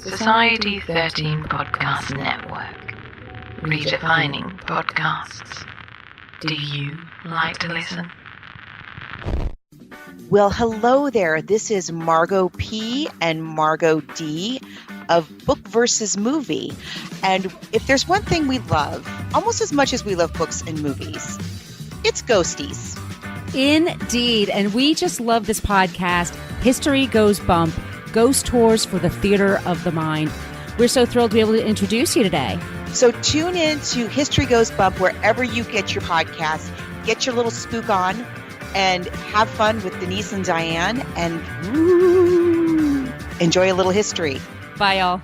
Society 13 Podcast Network. Redefining podcasts. Do you like to listen? Well, hello there. This is Margot P. and Margot D. of Book versus Movie. And if there's one thing we love, almost as much as we love books and movies, it's ghosties. Indeed. And we just love this podcast, History Goes Bump, Ghost Tours for the Theater of the Mind. We're so thrilled to be able to introduce you today. So tune in to History Goes Bump wherever you get your podcast. Get your little spook on and have fun with Denise and Diane and enjoy a little history. Bye, y'all.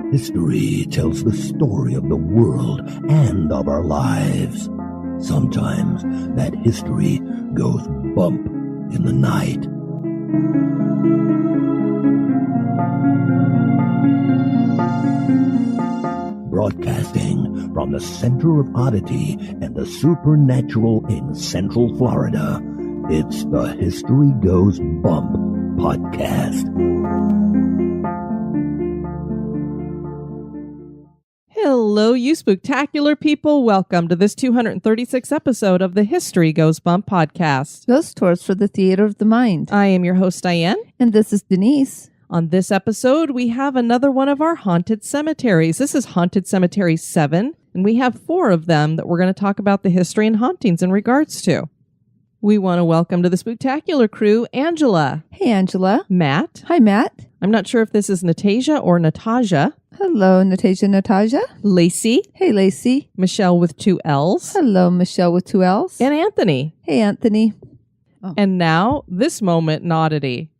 History tells the story of the world and of our lives. Sometimes that history goes bump in the night. Broadcasting from the center of oddity and the supernatural in Central Florida, it's the History Goes Bump podcast. Hello, you spooktacular people. Welcome to this 236th episode of the History Goes Bump podcast. Ghost Tours for the Theater of the Mind. I am your host, Diane. And this is Denise. On this episode, we have another one of our haunted cemeteries. This is Haunted Cemetery 7, and we have 4 of them that we're going to talk about the history and hauntings in regards to. We want to welcome to the spooktacular crew, Angela. Hey, Angela. Matt. Hi, Matt. I'm not sure if this is Natasha or Natasha. Hello, Natasha. Lacey. Hey, Lacey. Michelle with 2 L's. Hello, Michelle with 2 L's. And Anthony. Hey, Anthony. Oh. And now, this moment in Oddity.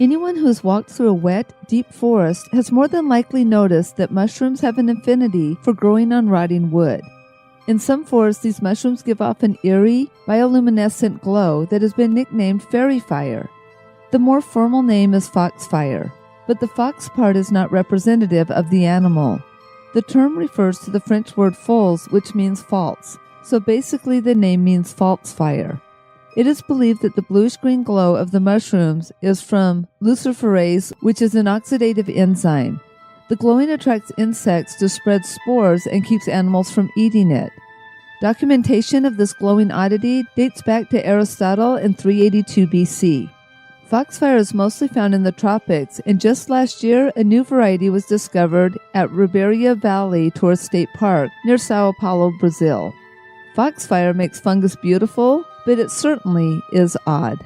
Anyone who has walked through a wet, deep forest has more than likely noticed that mushrooms have an affinity for growing on rotting wood. In some forests, these mushrooms give off an eerie, bioluminescent glow that has been nicknamed fairy fire. The more formal name is foxfire, but the fox part is not representative of the animal. The term refers to the French word fols, which means false, so basically the name means false fire. It is believed that the bluish-green glow of the mushrooms is from luciferase, which is an oxidative enzyme. The glowing attracts insects to spread spores and keeps animals from eating it. Documentation of this glowing oddity dates back to Aristotle in 382 BC. Foxfire is mostly found in the tropics, and just last year, a new variety was discovered at Ribeira Valley Tourist State Park near Sao Paulo, Brazil. Foxfire makes fungus beautiful, but it certainly is odd.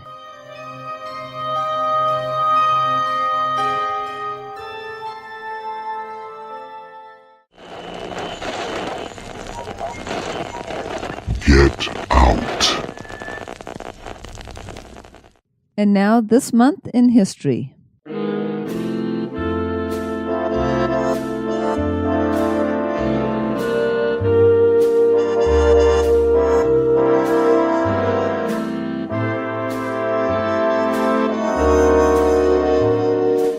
Get out. And now, this month in history.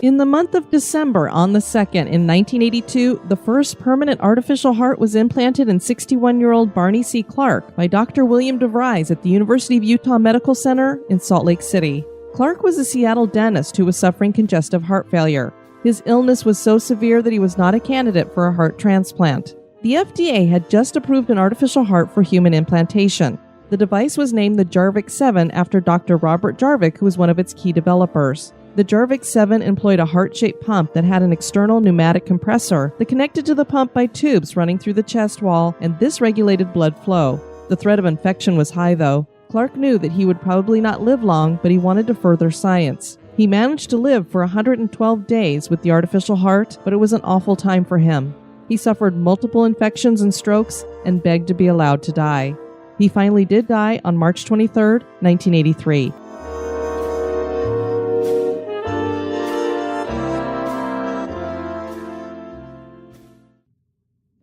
In the month of December, on the 2nd, in 1982, the first permanent artificial heart was implanted in 61-year-old Barney C. Clark by Dr. William DeVries at the University of Utah Medical Center in Salt Lake City. Clark was a Seattle dentist who was suffering congestive heart failure. His illness was so severe that he was not a candidate for a heart transplant. The FDA had just approved an artificial heart for human implantation. The device was named the Jarvik 7 after Dr. Robert Jarvik, who was one of its key developers. The Jarvik 7 employed a heart-shaped pump that had an external pneumatic compressor that connected to the pump by tubes running through the chest wall, and this regulated blood flow. The threat of infection was high, though. Clark knew that he would probably not live long, but he wanted to further science. He managed to live for 112 days with the artificial heart, but it was an awful time for him. He suffered multiple infections and strokes and begged to be allowed to die. He finally did die on March 23, 1983.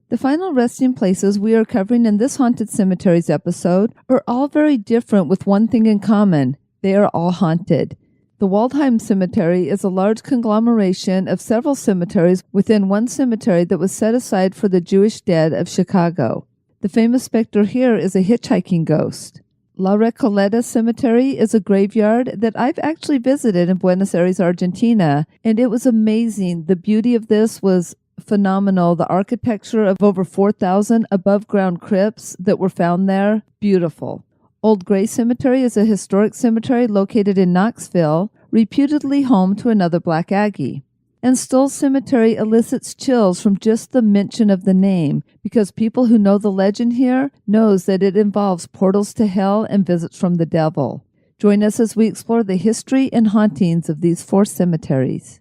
The final resting places we are covering in this Haunted Cemeteries episode are all very different with one thing in common. They are all haunted. The Waldheim Cemetery is a large conglomeration of several cemeteries within one cemetery that was set aside for the Jewish dead of Chicago. The famous specter here is a hitchhiking ghost. La Recoleta Cemetery is a graveyard that I've actually visited in Buenos Aires, Argentina, and it was amazing. The beauty of this was phenomenal. The architecture of over 4,000 above-ground crypts that were found there, beautiful. Old Gray Cemetery is a historic cemetery located in Knoxville, reputedly home to another Black Aggie. And Stull Cemetery elicits chills from just the mention of the name, because people who know the legend here knows that it involves portals to hell and visits from the devil. Join us as we explore the history and hauntings of these 4 cemeteries.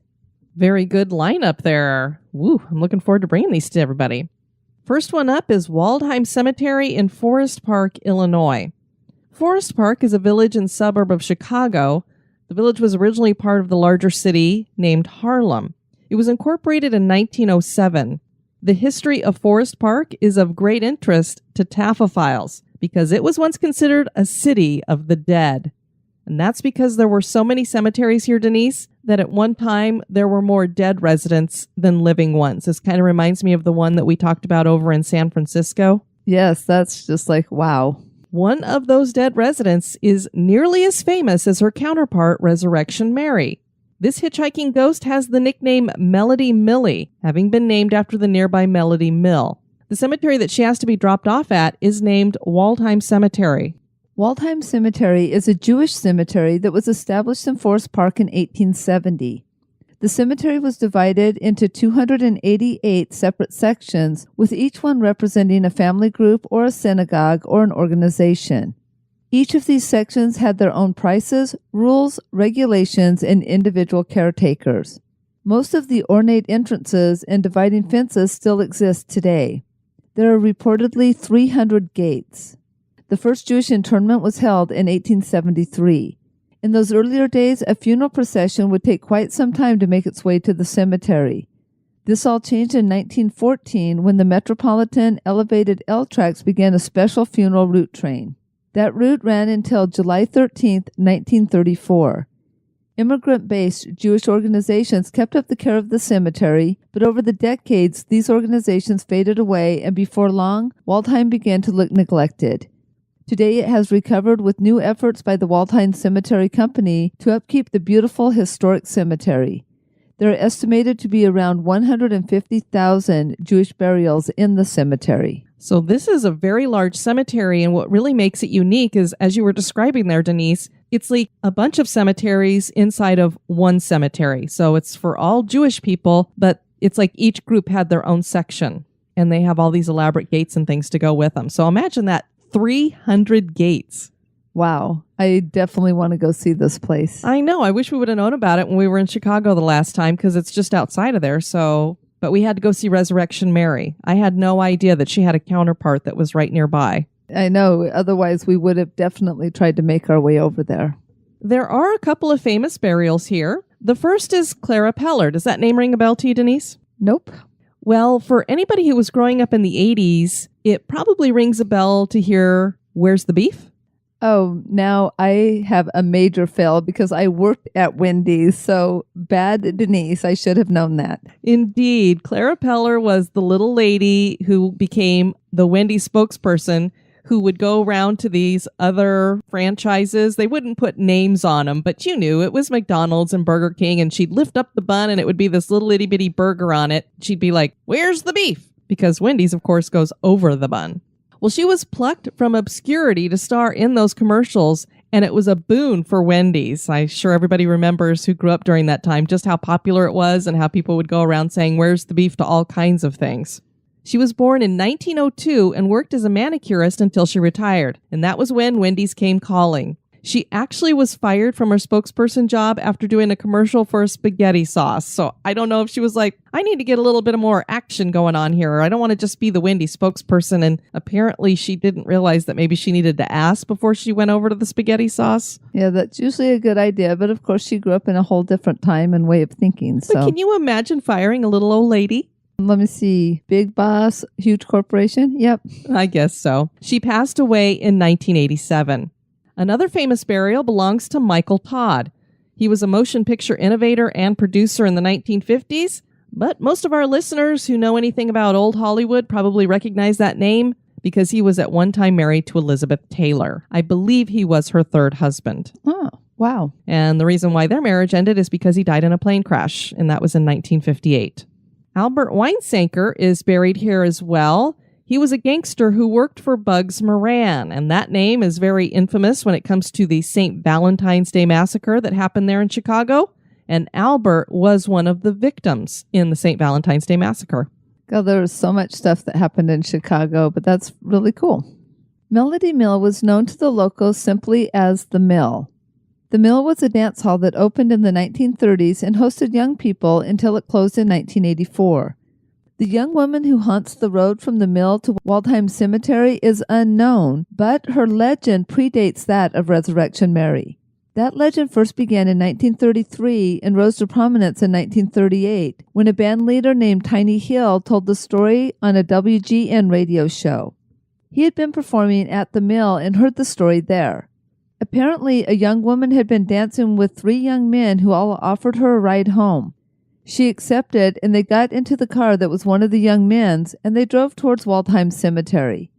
Very good lineup there. Woo, I'm looking forward to bringing these to everybody. First one up is Waldheim Cemetery in Forest Park, Illinois. Forest Park is a village and suburb of Chicago. The village was originally part of the larger city named Harlem. It was incorporated in 1907. The history of Forest Park is of great interest to taphophiles because it was once considered a city of the dead. And that's because there were so many cemeteries here, Denise, that at one time there were more dead residents than living ones. This kind of reminds me of the one that we talked about over in San Francisco. Yes, that's just like, wow. One of those dead residents is nearly as famous as her counterpart, Resurrection Mary. This hitchhiking ghost has the nickname Melody Millie, having been named after the nearby Melody Mill. The cemetery that she has to be dropped off at is named Waldheim Cemetery. Waldheim Cemetery is a Jewish cemetery that was established in Forest Park in 1870. The cemetery was divided into 288 separate sections, with each one representing a family group or a synagogue or an organization. Each of these sections had their own prices, rules, regulations, and individual caretakers. Most of the ornate entrances and dividing fences still exist today. There are reportedly 300 gates. The first Jewish internment was held in 1873. In those earlier days, a funeral procession would take quite some time to make its way to the cemetery. This all changed in 1914 when the Metropolitan Elevated L tracks began a special funeral route train. That route ran until July 13, 1934. Immigrant-based Jewish organizations kept up the care of the cemetery, but over the decades, these organizations faded away, and before long, Waldheim began to look neglected. Today it has recovered with new efforts by the Waldheim Cemetery Company to upkeep the beautiful historic cemetery. There are estimated to be around 150,000 Jewish burials in the cemetery. So this is a very large cemetery, and what really makes it unique is, as you were describing there, Denise, it's like a bunch of cemeteries inside of one cemetery. So it's for all Jewish people, but it's like each group had their own section, and they have all these elaborate gates and things to go with them. So imagine that. 300 gates. Wow. I definitely want to go see this place. I know. I wish we would have known about it when we were in Chicago the last time because it's just outside of there. But we had to go see Resurrection Mary. I had no idea that she had a counterpart that was right nearby. I know. Otherwise, we would have definitely tried to make our way over there. There are a couple of famous burials here. The first is Clara Peller. Does that name ring a bell to you, Denise? Nope. Well, for anybody who was growing up in the 80s, it probably rings a bell to hear Where's the Beef? Oh, now I have a major fail because I worked at Wendy's. So bad Denise, I should have known that. Indeed. Clara Peller was the little lady who became the Wendy's spokesperson who would go around to these other franchises. They wouldn't put names on them, but you knew it was McDonald's and Burger King, and she'd lift up the bun and it would be this little itty bitty burger on it. She'd be like, "Where's the beef?" Because Wendy's, of course, goes over the bun. Well, she was plucked from obscurity to star in those commercials, and it was a boon for Wendy's. I'm sure everybody remembers who grew up during that time just how popular it was and how people would go around saying, "Where's the beef?" to all kinds of things. She was born in 1902 and worked as a manicurist until she retired, and that was when Wendy's came calling. She actually was fired from her spokesperson job after doing a commercial for a spaghetti sauce. So I don't know if she was like, I need to get a little bit more action going on here. I don't want to just be the Wendy's spokesperson. And apparently she didn't realize that maybe she needed to ask before she went over to the spaghetti sauce. Yeah, that's usually a good idea. But of course, she grew up in a whole different time and way of thinking. But can you imagine firing a little old lady? Let me see. Big boss, huge corporation. Yep. I guess so. She passed away in 1987. Another famous burial belongs to Michael Todd. He was a motion picture innovator and producer in the 1950s, but most of our listeners who know anything about old Hollywood probably recognize that name because he was at one time married to Elizabeth Taylor. I believe he was her third husband. Oh, wow. And the reason why their marriage ended is because he died in a plane crash, and that was in 1958. Albert Weinsanker is buried here as well. He was a gangster who worked for Bugs Moran, and that name is very infamous when it comes to the St. Valentine's Day massacre that happened there in Chicago. And Albert was one of the victims in the St. Valentine's Day massacre. God, there was so much stuff that happened in Chicago, but that's really cool. Melody Mill was known to the locals simply as the Mill. The Mill was a dance hall that opened in the 1930s and hosted young people until it closed in 1984. The young woman who haunts the road from the Mill to Waldheim Cemetery is unknown, but her legend predates that of Resurrection Mary. That legend first began in 1933 and rose to prominence in 1938 when a band leader named Tiny Hill told the story on a WGN radio show. He had been performing at the Mill and heard the story there. Apparently, a young woman had been dancing with 3 young men who all offered her a ride home. She accepted, and they got into the car that was one of the young men's, and they drove towards Waldheim Cemetery.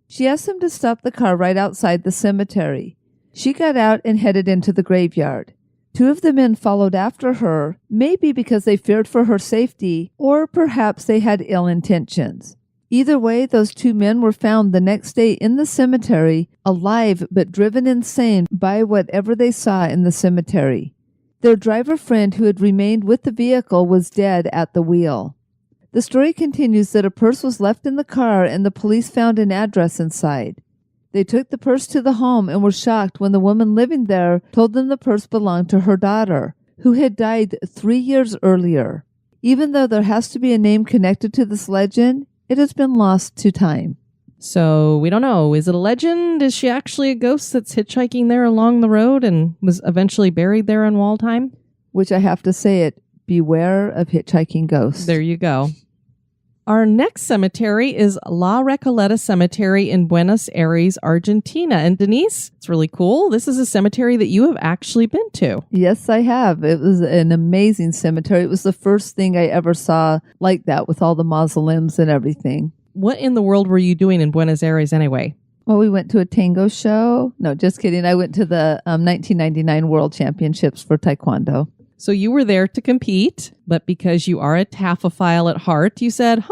She asked them to stop the car right outside the cemetery. She got out and headed into the graveyard. 2 of the men followed after her, maybe because they feared for her safety, or perhaps they had ill intentions. Either way, those 2 men were found the next day in the cemetery, alive but driven insane by whatever they saw in the cemetery. Their driver friend who had remained with the vehicle was dead at the wheel. The story continues that a purse was left in the car and the police found an address inside. They took the purse to the home and were shocked when the woman living there told them the purse belonged to her daughter, who had died 3 years earlier. Even though there has to be a name connected to this legend, it has been lost to time. So we don't know. Is it a legend? Is she actually a ghost that's hitchhiking there along the road and was eventually buried there in Waldheim? Which I have to say it, beware of hitchhiking ghosts. There you go. Our next cemetery is La Recoleta Cemetery in Buenos Aires, Argentina. And Denise, it's really cool. This is a cemetery that you have actually been to. Yes, I have. It was an amazing cemetery. It was the first thing I ever saw like that with all the mausoleums and everything. What in the world were you doing in Buenos Aires anyway? Well, we went to a tango show. No, just kidding. I went to the 1999 World Championships for Taekwondo. So you were there to compete, but because you are a taphophile at heart, you said,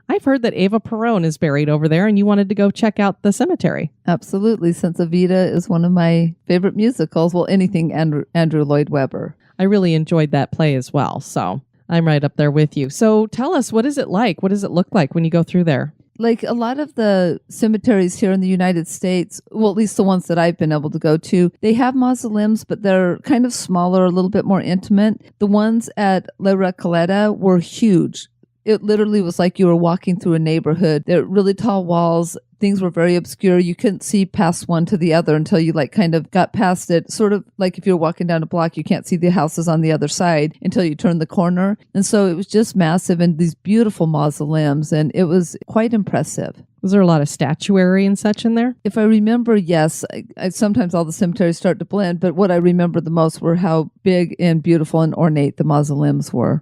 I've heard that Eva Perón is buried over there, and you wanted to go check out the cemetery. Absolutely, since Evita is one of my favorite musicals. Well, anything Andrew Lloyd Webber. I really enjoyed that play as well, so I'm right up there with you. So tell us, what is it like? What does it look like when you go through there? Like a lot of the cemeteries here in the United States, well, at least the ones that I've been able to go to, they have mausoleums, but they're kind of smaller, a little bit more intimate. The ones at La Recoleta were huge. It literally was like you were walking through a neighborhood. They're really tall walls. Things were very obscure. You couldn't see past one to the other until you kind of got past it. Sort of like if you're walking down a block, you can't see the houses on the other side until you turn the corner. And so it was just massive and these beautiful mausoleums, and it was quite impressive. Was there a lot of statuary and such in there? If I remember, yes. I sometimes all the cemeteries start to blend, but what I remember the most were how big and beautiful and ornate the mausoleums were.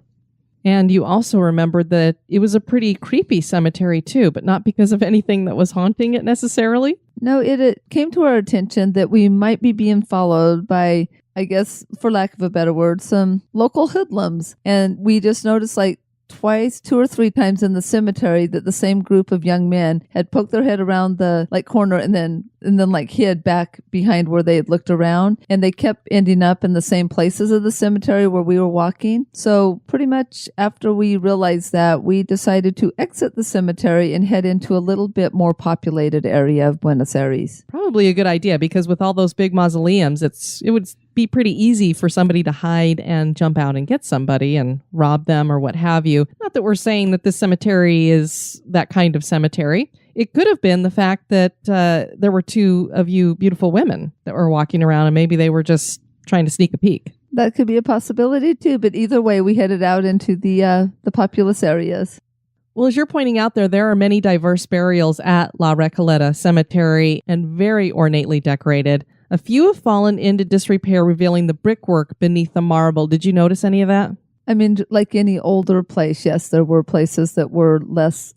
And you also remembered that it was a pretty creepy cemetery too, but not because of anything that was haunting it necessarily. No, it came to our attention that we might be being followed by, I guess, for lack of a better word, some local hoodlums. And we just noticed twice, 2 or 3 times in the cemetery that the same group of young men had poked their head around the corner and then hid back behind where they had looked around, and they kept ending up in the same places of the cemetery where we were walking. So pretty much after we realized that, we decided to exit the cemetery and head into a little bit more populated area of Buenos Aires. Probably a good idea, because with all those big mausoleums, it would be pretty easy for somebody to hide and jump out and get somebody and rob them or what have you. Not that we're saying that this cemetery is that kind of cemetery. It could have been the fact that there were 2 of you beautiful women that were walking around, and maybe they were just trying to sneak a peek. That could be a possibility too, but either way, we headed out into the populous areas. Well, as you're pointing out there are many diverse burials at La Recoleta Cemetery and very ornately decorated. A few have fallen into disrepair, revealing the brickwork beneath the marble. Did you notice any of that? I mean, like any older place, yes, there were places that were less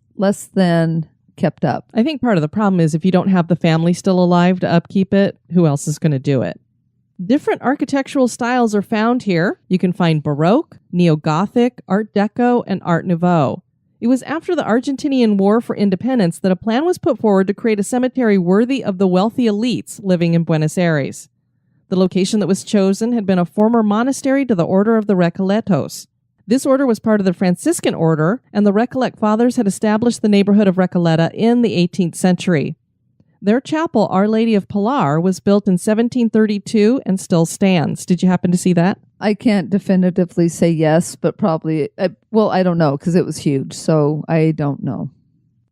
than kept up. I think part of the problem is if you don't have the family still alive to upkeep it, who else is going to do it? Different architectural styles are found here. You can find Baroque, Neo-Gothic, Art Deco, and Art Nouveau. It was after the Argentinian War for Independence that a plan was put forward to create a cemetery worthy of the wealthy elites living in Buenos Aires. The location that was chosen had been a former monastery to the Order of the Recoletos. This order was part of the Franciscan order, and the Recollect fathers had established the neighborhood of Recoleta in the 18th century. Their chapel, Our Lady of Pilar, was built in 1732 and still stands. Did you happen to see that? I can't definitively say yes, but probably, I don't know, because it was huge, so I don't know.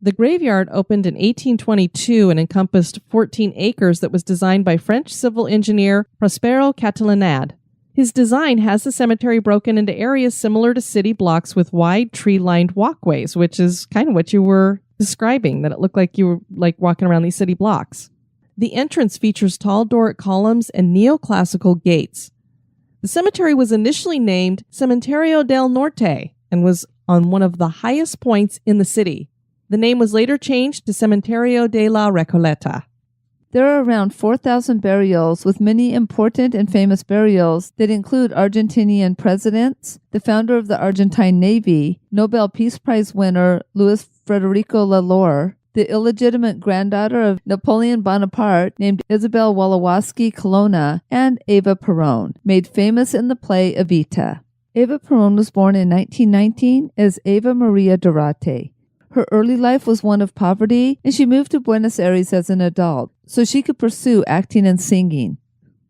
The graveyard opened in 1822 and encompassed 14 acres that was designed by French civil engineer Prospero Catalanad. His design has the cemetery broken into areas similar to city blocks with wide tree-lined walkways, which is kind of what you were describing, that it looked like you were like walking around these city blocks. The entrance features tall Doric columns and neoclassical gates. The cemetery was initially named Cementerio del Norte and was on one of the highest points in the city. The name was later changed to Cementerio de la Recoleta. There are around 4,000 burials, with many important and famous burials that include Argentinian presidents, the founder of the Argentine Navy, Nobel Peace Prize winner Luis Federico Lalor, the illegitimate granddaughter of Napoleon Bonaparte named Isabel Wolowoski Colonna, and Eva Perón, made famous in the play Evita. Eva Perón was born in 1919 as Eva Maria Durate. Her early life was one of poverty, and she moved to Buenos Aires as an adult so she could pursue acting and singing.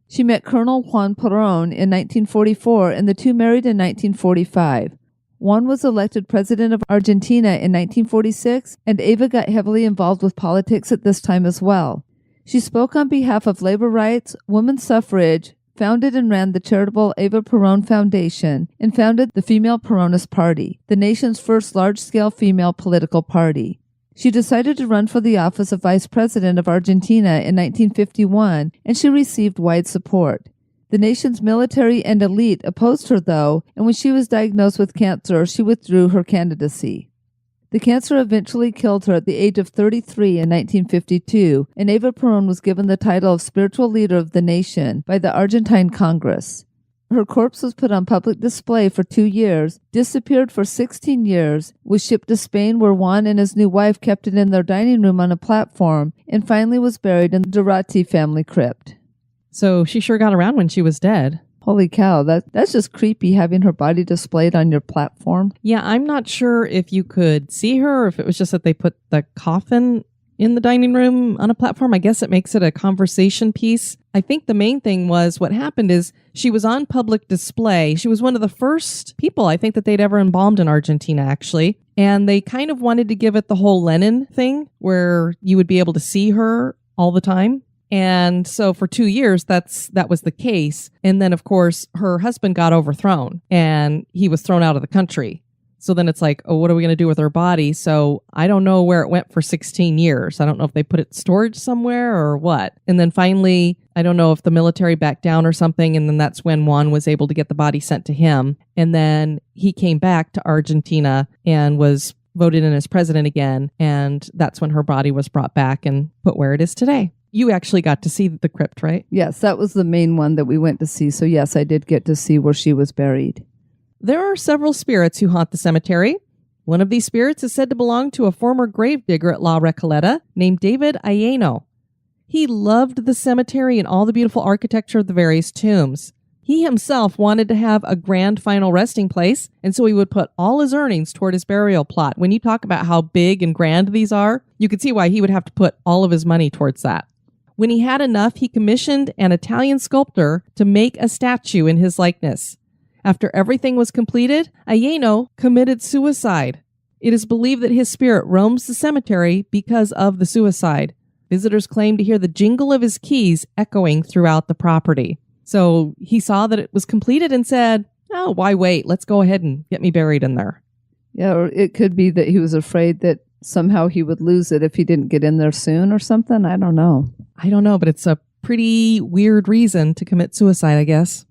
She met Colonel Juan Perón in 1944, and the two married in 1945. Juan was elected president of Argentina in 1946, and Eva got heavily involved with politics at this time as well. She spoke on behalf of labor rights, women's suffrage, founded and ran the charitable Eva Perón Foundation, and founded the Female Peronist Party, the nation's first large-scale female political party. She decided to run for the office of vice president of Argentina in 1951, and she received wide support. The nation's military and elite opposed her, though, and when she was diagnosed with cancer, she withdrew her candidacy. The cancer eventually killed her at the age of 33 in 1952, and Eva Perón was given the title of spiritual leader of the nation by the Argentine Congress. Her corpse was put on public display for 2 years, disappeared for 16 years, was shipped to Spain where Juan and his new wife kept it in their dining room on a platform, and finally was buried in the Durati family crypt. So she sure got around when she was dead. Holy cow, that's just creepy, having her body displayed on your platform. Yeah, I'm not sure if you could see her or if it was just that they put the coffin in the dining room on a platform. I guess it makes it a conversation piece. I think the main thing was what happened is she was on public display. She was one of the first people, I think, that they'd ever embalmed in Argentina, actually. And they kind of wanted to give it the whole Lenin thing where you would be able to see her all the time. And so for 2 years, that was the case. And then, of course, her husband got overthrown and he was thrown out of the country. So then it's like, oh, what are we going to do with her body? So I don't know where it went for 16 years. I don't know if they put it in storage somewhere or what. And then finally, I don't know if the military backed down or something. And then that's when Juan was able to get the body sent to him. And then he came back to Argentina and was voted in as president again. And that's when her body was brought back and put where it is today. You actually got to see the crypt, right? Yes, that was the main one that we went to see. So yes, I did get to see where she was buried. There are several spirits who haunt the cemetery. One of these spirits is said to belong to a former gravedigger at La Recoleta named David Ayeno. He loved the cemetery and all the beautiful architecture of the various tombs. He himself wanted to have a grand final resting place, and so he would put all his earnings toward his burial plot. When you talk about how big and grand these are, you could see why he would have to put all of his money towards that. When he had enough, he commissioned an Italian sculptor to make a statue in his likeness. After everything was completed, Ayeno committed suicide. It is believed that his spirit roams the cemetery because of the suicide. Visitors claim to hear the jingle of his keys echoing throughout the property. So he saw that it was completed and said, oh, why wait? Let's go ahead and get me buried in there. Yeah, or it could be that he was afraid that somehow he would lose it if he didn't get in there soon or something. I don't know. But it's a pretty weird reason to commit suicide, I guess.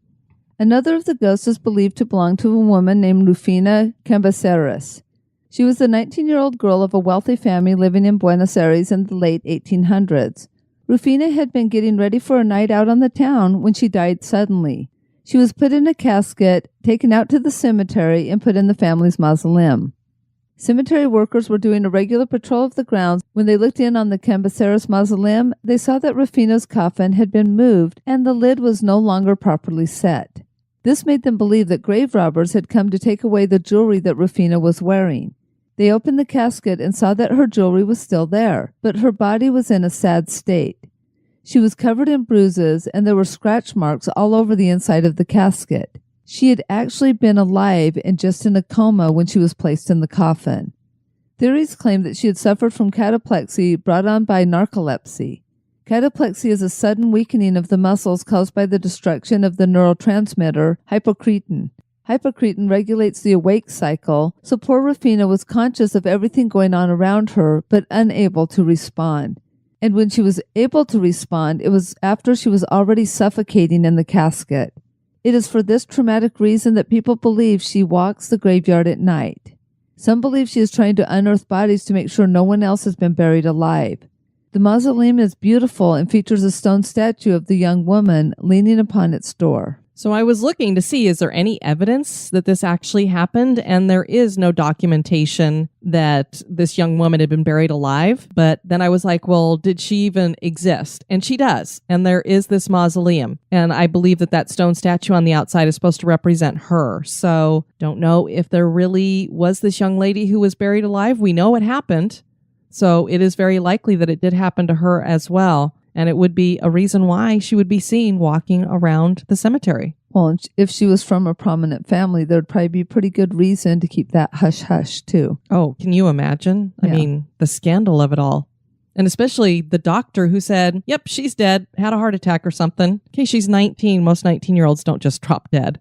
Another of the ghosts is believed to belong to a woman named Rufina Cambaceres. She was the 19-year-old girl of a wealthy family living in Buenos Aires in the late 1800s. Rufina had been getting ready for a night out on the town when she died suddenly. She was put in a casket, taken out to the cemetery, and put in the family's mausoleum. Cemetery workers were doing a regular patrol of the grounds. When they looked in on the Cambaceres mausoleum, they saw that Rufina's coffin had been moved and the lid was no longer properly set. This made them believe that grave robbers had come to take away the jewelry that Rufina was wearing. They opened the casket and saw that her jewelry was still there, but her body was in a sad state. She was covered in bruises, and there were scratch marks all over the inside of the casket. She had actually been alive and just in a coma when she was placed in the coffin. Theories claim that she had suffered from cataplexy brought on by narcolepsy. Cataplexy is a sudden weakening of the muscles caused by the destruction of the neurotransmitter hypocretin. Hypocretin regulates the awake cycle, so poor Rufina was conscious of everything going on around her, but unable to respond. And when she was able to respond, it was after she was already suffocating in the casket. It is for this traumatic reason that people believe she walks the graveyard at night. Some believe she is trying to unearth bodies to make sure no one else has been buried alive. The mausoleum is beautiful and features a stone statue of the young woman leaning upon its door. So I was looking to see, is there any evidence that this actually happened? And there is no documentation that this young woman had been buried alive. But then I was like, well, did she even exist? And she does. And there is this mausoleum. And I believe that that stone statue on the outside is supposed to represent her. So don't know if there really was this young lady who was buried alive. We know it happened. So it is very likely that it did happen to her as well. And it would be a reason why she would be seen walking around the cemetery. Well, if she was from a prominent family, there'd probably be pretty good reason to keep that hush-hush, too. Oh, can you imagine? Yeah. I mean, the scandal of it all. And especially the doctor who said, yep, she's dead, had a heart attack or something. Okay, she's 19. Most 19-year-olds don't just drop dead.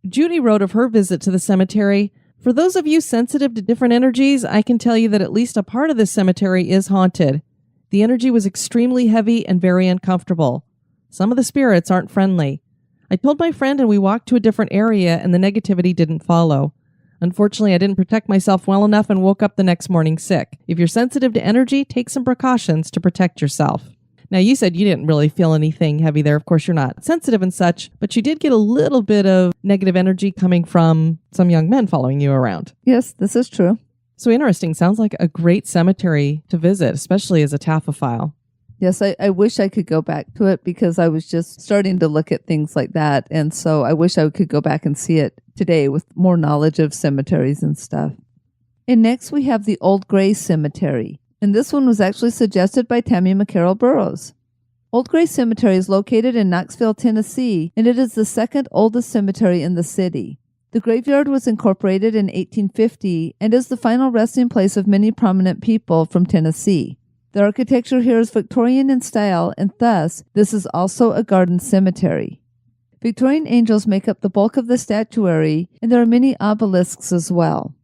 Judy wrote of her visit to the cemetery. For those of you sensitive to different energies, I can tell you that at least a part of this cemetery is haunted. The energy was extremely heavy and very uncomfortable. Some of the spirits aren't friendly. I told my friend and we walked to a different area and the negativity didn't follow. Unfortunately, I didn't protect myself well enough and woke up the next morning sick. If you're sensitive to energy, take some precautions to protect yourself. Now, you said you didn't really feel anything heavy there. Of course, you're not sensitive and such, but you did get a little bit of negative energy coming from some young men following you around. Yes, this is true. So interesting. Sounds like a great cemetery to visit, especially as a taphophile. Yes, I wish I could go back to it because I was just starting to look at things like that. And so I wish I could go back and see it today with more knowledge of cemeteries and stuff. And next we have the Old Gray Cemetery. And this one was actually suggested by Tammy McCarroll Burroughs. Old Gray Cemetery is located in Knoxville, Tennessee, and it is the second oldest cemetery in the city. The graveyard was incorporated in 1850 and is the final resting place of many prominent people from Tennessee. The architecture here is Victorian in style, and thus, this is also a garden cemetery. Victorian angels make up the bulk of the statuary, and there are many obelisks as well.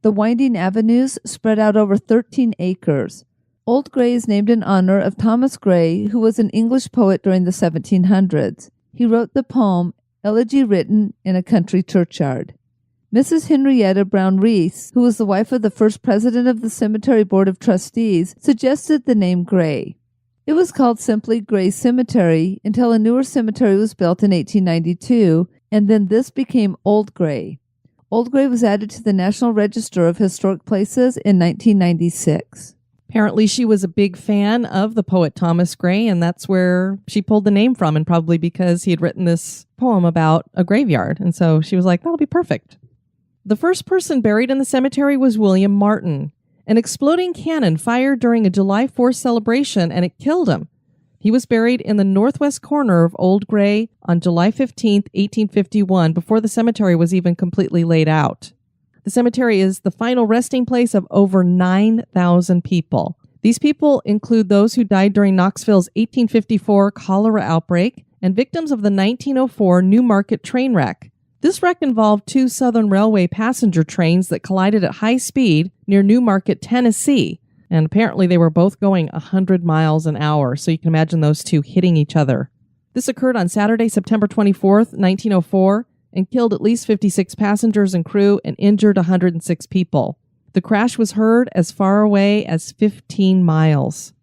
The winding avenues spread out over 13 acres. Old Gray is named in honor of Thomas Gray, who was an English poet during the 1700s. He wrote the poem Elegy Written in a Country Churchyard. Mrs. Henrietta Brown Reese, who was the wife of the first president of the Cemetery Board of Trustees, suggested the name Gray. It was called simply Gray Cemetery until a newer cemetery was built in 1892, and then this became Old Gray. Old Gray was added to the National Register of Historic Places in 1996. Apparently, she was a big fan of the poet Thomas Gray, and that's where she pulled the name from, and probably because he had written this poem about a graveyard. And so she was like, that'll be perfect. The first person buried in the cemetery was William Martin. An exploding cannon fired during a July 4th celebration, and it killed him. He was buried in the northwest corner of Old Gray on July 15th, 1851, before the cemetery was even completely laid out. The cemetery is the final resting place of over 9,000 people. These people include those who died during Knoxville's 1854 cholera outbreak and victims of the 1904 Newmarket train wreck. This wreck involved 2 Southern Railway passenger trains that collided at high speed near Newmarket, Tennessee. And apparently they were both going 100 miles an hour, so you can imagine those two hitting each other. This occurred on Saturday, September 24th, 1904, and killed at least 56 passengers and crew and injured 106 people. The crash was heard as far away as 15 miles.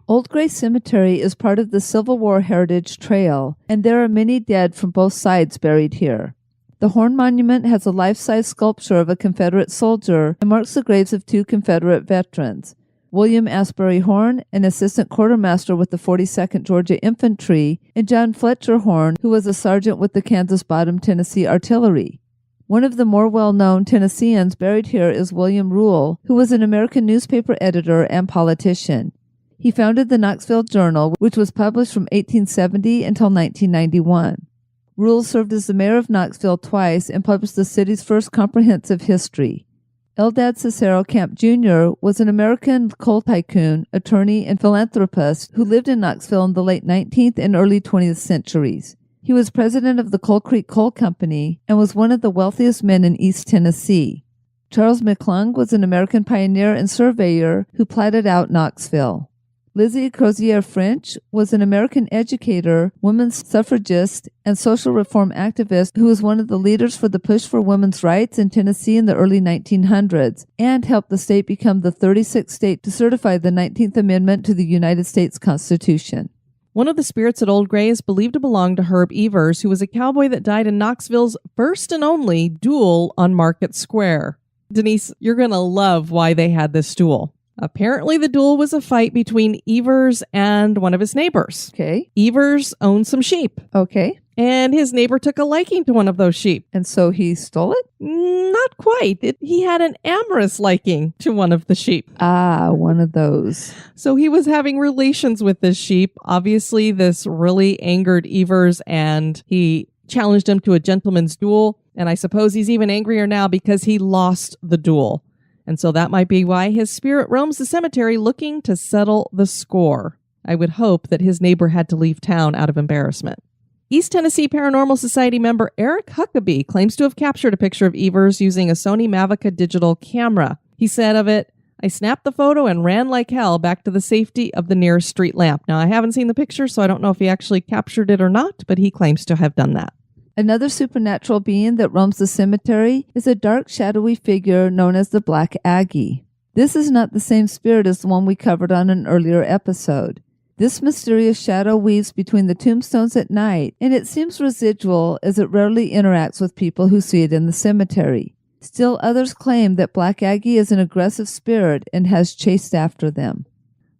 Old Gray Cemetery is part of the Civil War Heritage Trail, and there are many dead from both sides buried here. The Horn Monument has a life-size sculpture of a Confederate soldier and marks the graves of 2 Confederate veterans, William Asbury Horn, an assistant quartermaster with the 42nd Georgia Infantry, and John Fletcher Horn, who was a sergeant with the Kansas Bottom Tennessee Artillery. One of the more well-known Tennesseans buried here is William Rule, who was an American newspaper editor and politician. He founded the Knoxville Journal, which was published from 1870 until 1991. Rule served as the mayor of Knoxville twice and published the city's first comprehensive history. Eldad Cicero Camp Jr. was an American coal tycoon, attorney, and philanthropist who lived in Knoxville in the late 19th and early 20th centuries. He was president of the Coal Creek Coal Company and was one of the wealthiest men in East Tennessee. Charles McClung was an American pioneer and surveyor who platted out Knoxville. Lizzie Crozier French was an American educator, women's suffragist, and social reform activist who was one of the leaders for the push for women's rights in Tennessee in the early 1900s and helped the state become the 36th state to certify the 19th Amendment to the United States Constitution. One of the spirits at Old Gray is believed to belong to Herb Evers, who was a cowboy that died in Knoxville's first and only duel on Market Square. Denise, you're going to love why they had this duel. Apparently, the duel was a fight between Evers and one of his neighbors. Okay. Evers owned some sheep. Okay. And his neighbor took a liking to one of those sheep. And so he stole it? Not quite. He had an amorous liking to one of the sheep. Ah, one of those. So he was having relations with this sheep. Obviously, this really angered Evers, and he challenged him to a gentleman's duel. And I suppose he's even angrier now because he lost the duel. And so that might be why his spirit roams the cemetery looking to settle the score. I would hope that his neighbor had to leave town out of embarrassment. East Tennessee Paranormal Society member Eric Huckabee claims to have captured a picture of Evers using a Sony Mavica digital camera. He said of it, "I snapped the photo and ran like hell back to the safety of the nearest street lamp." Now, I haven't seen the picture, so I don't know if he actually captured it or not, but he claims to have done that. Another supernatural being that roams the cemetery is a dark, shadowy figure known as the Black Aggie. This is not the same spirit as the one we covered on an earlier episode. This mysterious shadow weaves between the tombstones at night, and it seems residual as it rarely interacts with people who see it in the cemetery. Still, others claim that Black Aggie is an aggressive spirit and has chased after them.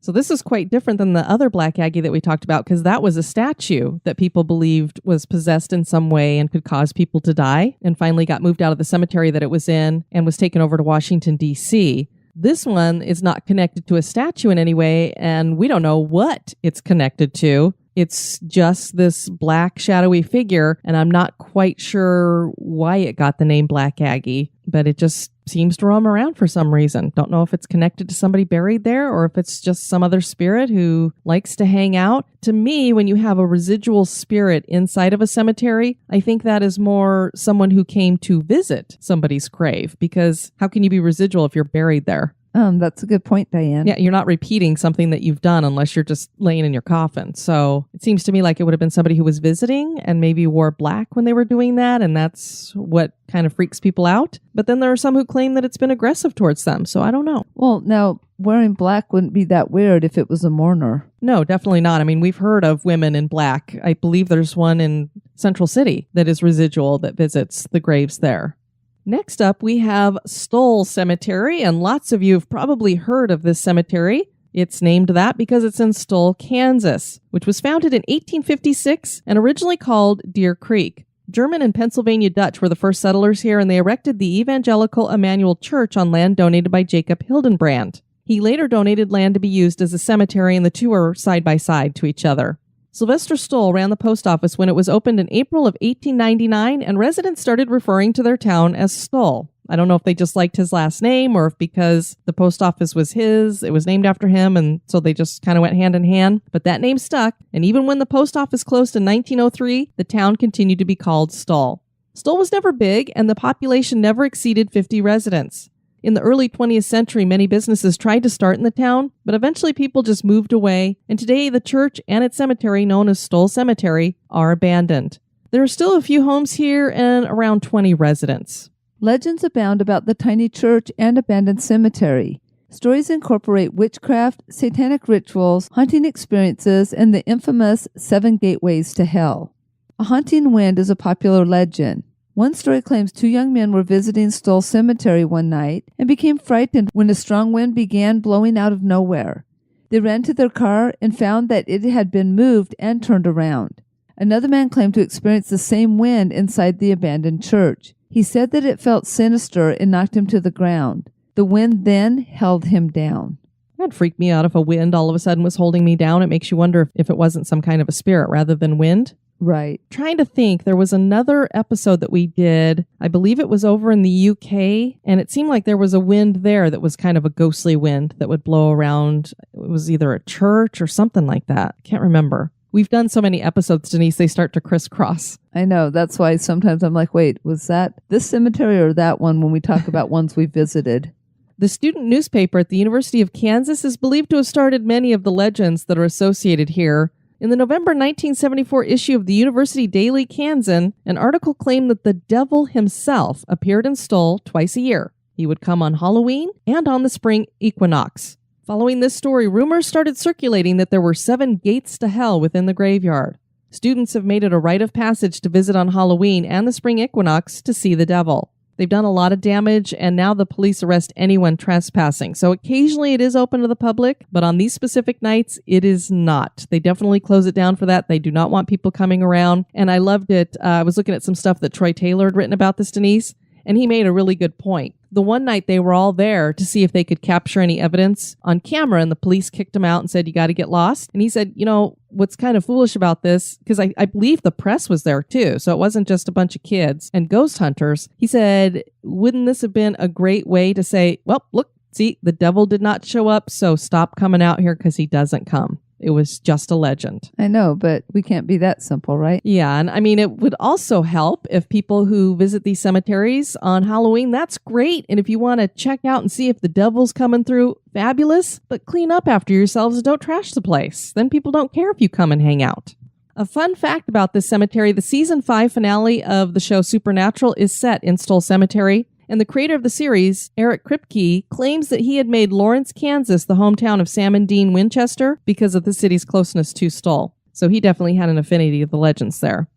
So this is quite different than the other Black Aggie that we talked about, because that was a statue that people believed was possessed in some way and could cause people to die, and finally got moved out of the cemetery that it was in and was taken over to Washington, D.C. This one is not connected to a statue in any way, and we don't know what it's connected to. It's just this black, shadowy figure, and I'm not quite sure why it got the name Black Aggie, but it just seems to roam around for some reason. Don't know if it's connected to somebody buried there or if it's just some other spirit who likes to hang out. To me, when you have a residual spirit inside of a cemetery, I think that is more someone who came to visit somebody's grave, because how can you be residual if you're buried there? That's a good point, Diane. Yeah, you're not repeating something that you've done unless you're just laying in your coffin. So it seems to me like it would have been somebody who was visiting and maybe wore black when they were doing that, and that's what kind of freaks people out. But then there are some who claim that it's been aggressive towards them, so I don't know. Well, now, wearing black wouldn't be that weird if it was a mourner. No, definitely not. I mean, we've heard of women in black. I believe there's one in Central City that is residual that visits the graves there. Next up, we have Stull Cemetery, and lots of you have probably heard of this cemetery. It's named that because it's in Stull, Kansas, which was founded in 1856 and originally called Deer Creek. German and Pennsylvania Dutch were the first settlers here, and they erected the Evangelical Emmanuel Church on land donated by Jacob Hildenbrand. He later donated land to be used as a cemetery, and the two are side by side to each other. Sylvester Stull ran the post office when it was opened in April of 1899, and residents started referring to their town as Stull. I don't know if they just liked his last name or if because the post office was his, it was named after him, and so they just kind of went hand in hand. But that name stuck, and even when the post office closed in 1903, the town continued to be called Stull. Stull was never big, and the population never exceeded 50 residents. In the early 20th century, many businesses tried to start in the town, but eventually people just moved away, and today the church and its cemetery, known as Stull Cemetery, are abandoned. There are still a few homes here and around 20 residents. Legends abound about the tiny church and abandoned cemetery. Stories incorporate witchcraft, satanic rituals, haunting experiences, and the infamous 7 gateways to hell. A haunting wind is a popular legend. One story claims 2 young men were visiting Stull Cemetery one night and became frightened when a strong wind began blowing out of nowhere. They ran to their car and found that it had been moved and turned around. Another man claimed to experience the same wind inside the abandoned church. He said that it felt sinister and knocked him to the ground. The wind then held him down. That'd freak me out if a wind all of a sudden was holding me down. It makes you wonder if it wasn't some kind of a spirit rather than wind. Right. Trying to think, there was another episode that we did. I believe it was over in the UK, and it seemed like there was a wind there that was kind of a ghostly wind that would blow around. It was either a church or something like that. I can't remember. We've done so many episodes, Denise, they start to crisscross. I know. That's why sometimes I'm like, wait, was that this cemetery or that one when we talk about ones we visited? The student newspaper at the University of Kansas is believed to have started many of the legends that are associated here. In the November 1974 issue of the University Daily Kansan, an article claimed that the devil himself appeared in Stull twice a year. He would come on Halloween and on the spring equinox. Following this story, rumors started circulating that there were 7 gates to hell within the graveyard. Students have made it a rite of passage to visit on Halloween and the spring equinox to see the devil. They've done a lot of damage, and now the police arrest anyone trespassing. So occasionally it is open to the public, but on these specific nights, it is not. They definitely close it down for that. They do not want people coming around. And I loved it. I was looking at some stuff that Troy Taylor had written about this, Denise, and he made a really good point. The one night they were all there to see if they could capture any evidence on camera, and the police kicked him out and said, you got to get lost. And he said, you know, what's kind of foolish about this, because I believe the press was there too, so it wasn't just a bunch of kids and ghost hunters. He said, wouldn't this have been a great way to say, well, look, see, the devil did not show up, so stop coming out here because he doesn't come. It was just a legend. I know, but we can't be that simple, right? Yeah, and I mean, it would also help if people who visit these cemeteries on Halloween, that's great. And if you want to check out and see if the devil's coming through, fabulous. But clean up after yourselves and don't trash the place. Then people don't care if you come and hang out. A fun fact about this cemetery, the season 5 finale of the show Supernatural is set in Stull Cemetery. And the creator of the series, Eric Kripke, claims that he had made Lawrence, Kansas, the hometown of Sam and Dean Winchester, because of the city's closeness to Stull. So he definitely had an affinity of the legends there.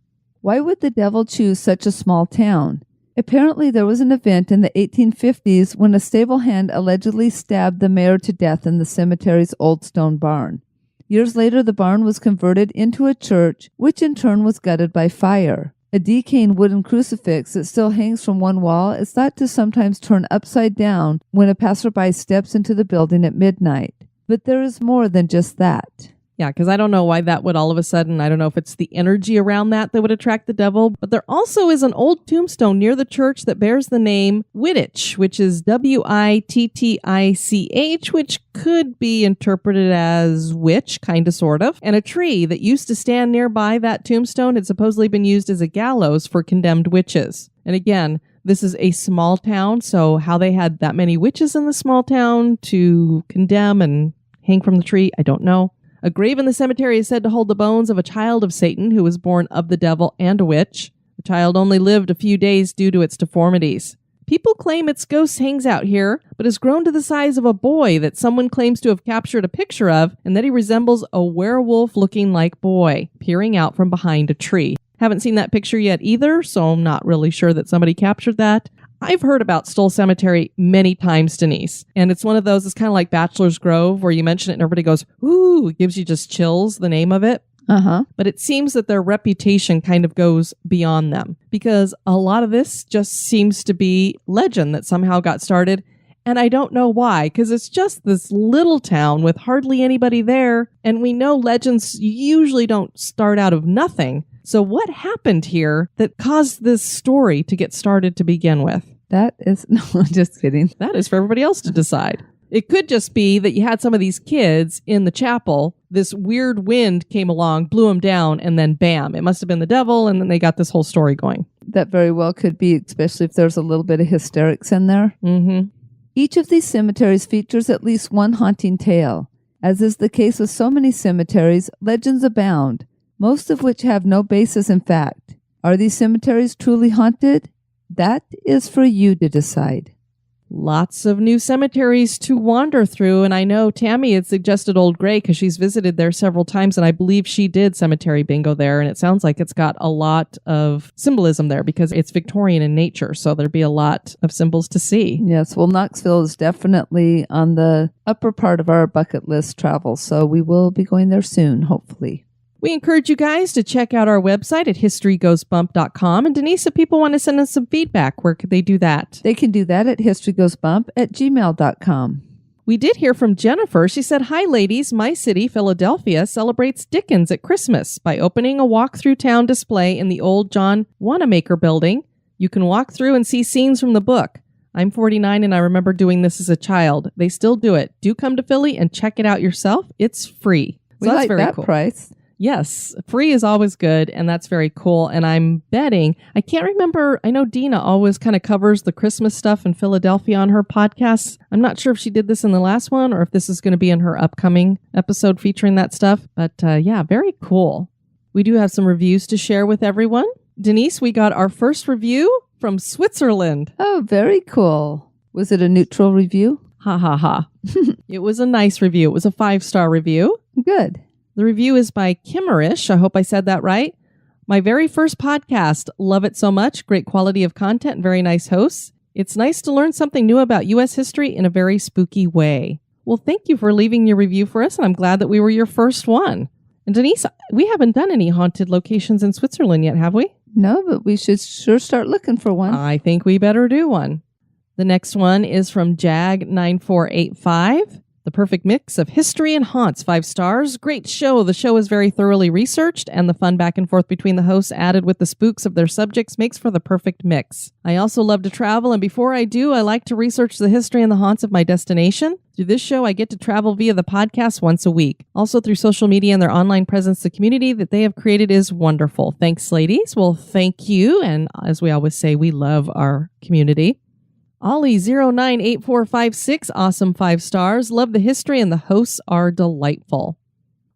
Why would the devil choose such a small town? Apparently there was an event in the 1850s when a stable hand allegedly stabbed the mayor to death in the cemetery's old stone barn. Years later, the barn was converted into a church, which in turn was gutted by fire. A decaying wooden crucifix that still hangs from one wall is thought to sometimes turn upside down when a passerby steps into the building at midnight. But there is more than just that. Yeah, because I don't know why that would all of a sudden, I don't know if it's the energy around that would attract the devil, but there also is an old tombstone near the church that bears the name Wittich, which is Wittich, which could be interpreted as witch, kind of, sort of. And a tree that used to stand nearby that tombstone had supposedly been used as a gallows for condemned witches. And again, this is a small town, so how they had that many witches in the small town to condemn and hang from the tree, I don't know. A grave in the cemetery is said to hold the bones of a child of Satan who was born of the devil and a witch. The child only lived a few days due to its deformities. People claim its ghost hangs out here, but has grown to the size of a boy that someone claims to have captured a picture of, and that he resembles a werewolf-looking like boy, peering out from behind a tree. Haven't seen that picture yet either, so I'm not really sure that somebody captured that. I've heard about Stull Cemetery many times, Denise, and it's one of those, it's kind of like Bachelor's Grove, where you mention it and everybody goes, ooh, it gives you just chills, the name of it. But it seems that their reputation kind of goes beyond them, because a lot of this just seems to be legend that somehow got started, and I don't know why, because it's just this little town with hardly anybody there, and we know legends usually don't start out of nothing. So what happened here that caused this story to get started to begin with? That is, no, I'm just kidding. That is for everybody else to decide. It could just be that you had some of these kids in the chapel this weird wind came along, blew them down, and then bam, it must have been the devil, and then they got this whole story going. That very well could be, especially if there's a little bit of hysterics in there. Mm-hmm. Each of these cemeteries features at least one haunting tale. As is the case with so many cemeteries, legends abound, most of which have no basis in fact. Are these cemeteries truly haunted? That is for you to decide. Lots of new cemeteries to wander through, and I know Tammy had suggested Old Gray because she's visited there several times, and I believe she did cemetery bingo there, and it sounds like it's got a lot of symbolism there because it's Victorian in nature, so there'd be a lot of symbols to see. Yes, well, Knoxville is definitely on the upper part of our bucket list travel, so we will be going there soon, hopefully. We encourage you guys to check out our website at historygoesbump.com. And Denise, if people want to send us some feedback, where could they do that? They can do that at historygoesbump@gmail.com. We did hear from Jennifer. She said, "Hi, ladies. My city, Philadelphia, celebrates Dickens at Christmas by opening a walk-through town display in the old John Wanamaker building. You can walk through and see scenes from the book. I'm 49 and I remember doing this as a child. They still do it. Do come to Philly and check it out yourself. It's free." We like that price. Yes, free is always good, and that's very cool. And I'm betting, I can't remember, I know Dina always kind of covers the Christmas stuff in Philadelphia on her podcasts. I'm not sure if she did this in the last one or if this is going to be in her upcoming episode featuring that stuff. But yeah, very cool. We do have some reviews to share with everyone. Denise, we got our first review from Switzerland. Oh, very cool. Was it a neutral review? Ha ha ha. It was a nice review. It was a 5-star review. Good. The review is by Kimmerish. I hope I said that right. My very first podcast. Love it so much. Great quality of content. Very nice hosts. It's nice to learn something new about U.S. history in a very spooky way. Well, thank you for leaving your review for us, and I'm glad that we were your first one. And Denise, we haven't done any haunted locations in Switzerland yet, have we? No, but we should sure start looking for one. I think we better do one. The next one is from Jag9485. The perfect mix of history and haunts, 5 stars. Great show. The show is very thoroughly researched, and the fun back and forth between the hosts added with the spooks of their subjects makes for the perfect mix. I also love to travel, and before I do, I like to research the history and the haunts of my destination. Through this show, I get to travel via the podcast once a week. Also through social media and their online presence, the community that they have created is wonderful. Thanks, ladies. Well, thank you. And as we always say, we love our community. Ollie098456, awesome 5 stars. Love the history and the hosts are delightful.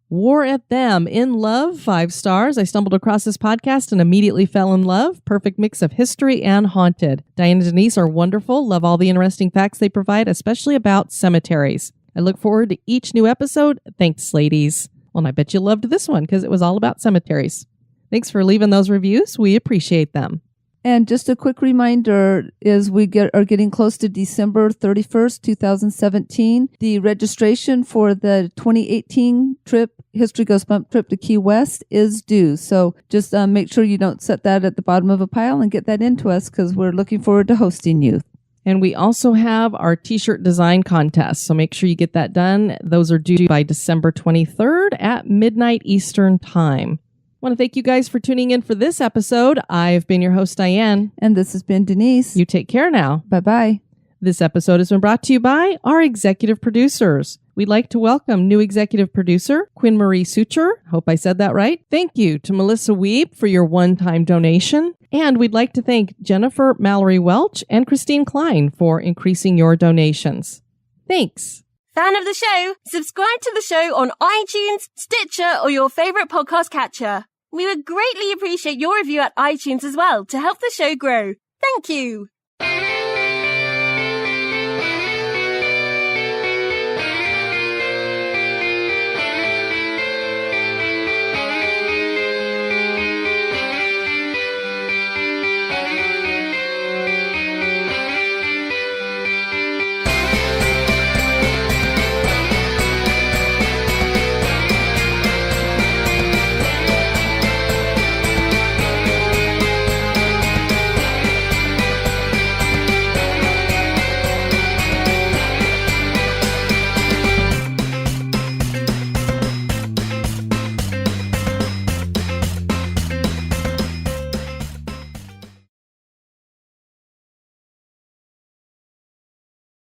War at Them, in love, 5 stars. I stumbled across this podcast and immediately fell in love. Perfect mix of history and haunted. Diane and Denise are wonderful. Love all the interesting facts they provide, especially about cemeteries. I look forward to each new episode. Thanks, ladies. Well, and I bet you loved this one because it was all about cemeteries. Thanks for leaving those reviews. We appreciate them. And just a quick reminder is we are getting close to December 31st, 2017. The registration for the 2018 trip, History Goes Bump trip to Key West, is due. So just make sure you don't set that at the bottom of a pile and get that into us because we're looking forward to hosting you. And we also have our t-shirt design contest. So make sure you get that done. Those are due by December 23rd at midnight Eastern Time. I want to thank you guys for tuning in for this episode. I've been your host, Diane. And this has been Denise. You take care now. Bye-bye. This episode has been brought to you by our executive producers. We'd like to welcome new executive producer, Quinn Marie Suture. Hope I said that right. Thank you to Melissa Wiebe for your one-time donation. And we'd like to thank Jennifer Mallory Welch and Christine Klein for increasing your donations. Thanks. Fan of the show? Subscribe to the show on iTunes, Stitcher, or your favorite podcast catcher. We would greatly appreciate your review at iTunes as well to help the show grow. Thank you.